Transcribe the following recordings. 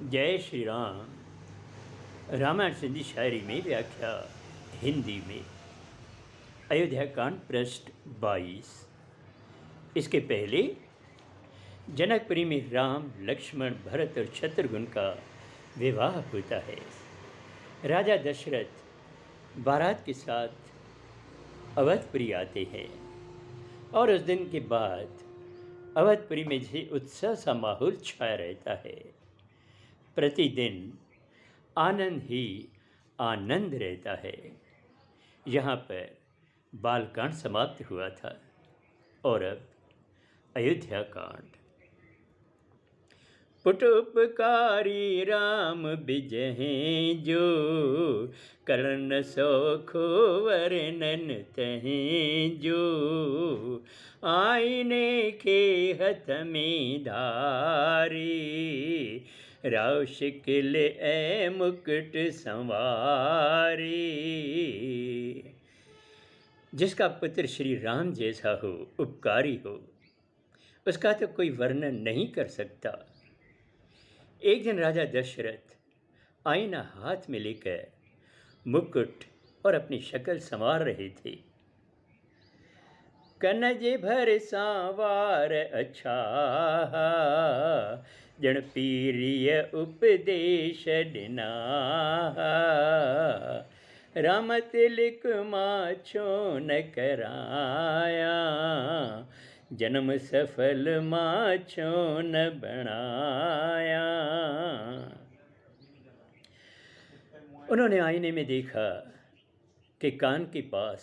जय श्री राम। रामायण सिंधी शायरी में व्याख्या हिंदी में। अयोध्या कांड पृष्ठ 22। इसके पहले जनकपुरी में राम, लक्ष्मण, भरत और शत्रुघ्न का विवाह होता है। राजा दशरथ बारात के साथ अवधपुरी आते हैं और उस दिन के बाद अवधपुरी में भी उत्साह सा माहौल छाया रहता है। प्रतिदिन आनंद ही आनंद रहता है। यहाँ पर बालकांड समाप्त हुआ था और अब अयोध्या कांड। पुटुपकारी राम बिजहें जो, कर्ण सौखो वर्णन तहें जो। आईने के हथ में धारी, राव शिकिल ए मुकुट संवारी। जिसका पुत्र श्री राम जैसा हो, उपकारी हो, उसका तो कोई वर्णन नहीं कर सकता। एक दिन राजा दशरथ आईना हाथ में लेकर मुकुट और अपनी शक्ल संवार रहे थे। कनज भर सांवार अच्छा, जन पीरिय उपदेश दिना। राम तिलक माछो न कराया, जन्म सफल माछो न बनाया। उन्होंने आईने में देखा कि कान के पास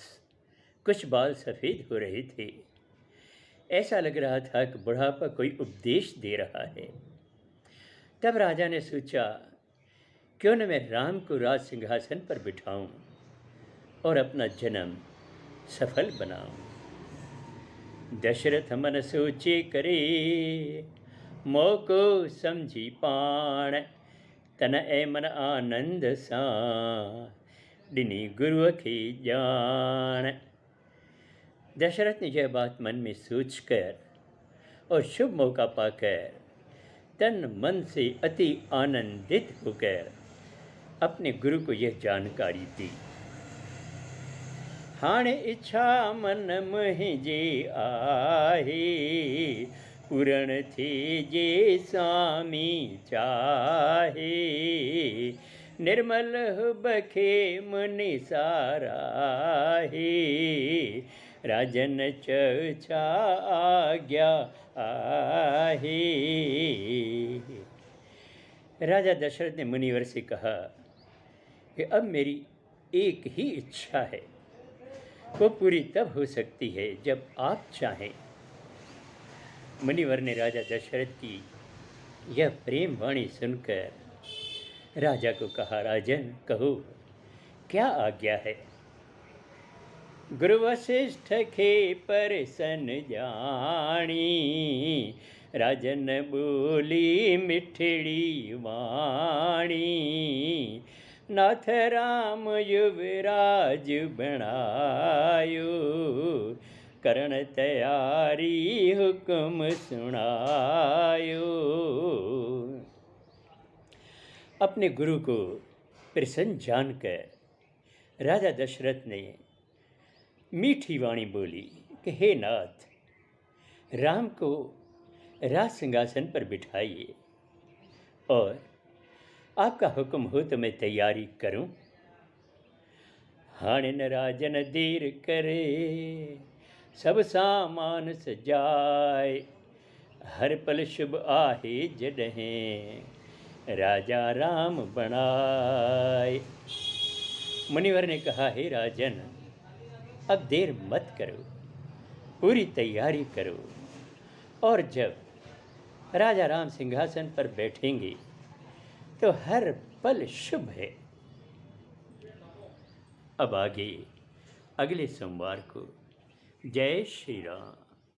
कुछ बाल सफ़ेद हो रहे थे। ऐसा लग रहा था कि बुढ़ापा कोई उपदेश दे रहा है। तब राजा ने सोचा, क्यों न मैं राम को राज सिंहासन पर बिठाऊं और अपना जन्म सफल बनाऊं। दशरथ मन सोचे करे, मोको समझी पाण। तन ए मन आनंद सा, दिनी गुरु की जान। दशरथ ने यह बात मन में सोचकर और शुभ मौका पाकर तन मन से अति आनंदित होकर अपने गुरु को यह जानकारी दी। हाण इच्छा मन मोहि जे आहे, पूर्ण थे जे स्वामी चाहे। निर्मल बखे मुनि साराहे, राजन चर्चा आज्ञा आहे। राजा दशरथ ने मुनिवर से कहा कि अब मेरी एक ही इच्छा है, वो पूरी तब हो सकती है जब आप चाहें। मुनिवर ने राजा दशरथ की यह प्रेम वाणी सुनकर राजा को कहा, राजन कहो क्या आज्ञा है। गुरु वशिष्ठ के परसन जानी, राजन बोली मिठड़ी वाणी। नाथ राम युवराज बनायो, करण तैयारी हुक्म सुनायो। अपने गुरु को प्रसन्न जानकर राजा दशरथ ने मीठी वाणी बोली कि हे नाथ, राम को राज सिंहासन पर बिठाइए और आपका हुक्म हो तो मैं तैयारी करूं। हाण न राजन देर करे, सब सामान सजाए। हर पल शुभ आहे जडहें, राजा राम बनाए। मुनिवर ने कहा, हे राजन, अब देर मत करो, पूरी तैयारी करो और जब राजा राम सिंहासन पर बैठेंगे तो हर पल शुभ है। अब आगे अगले सोमवार को। जय श्री राम।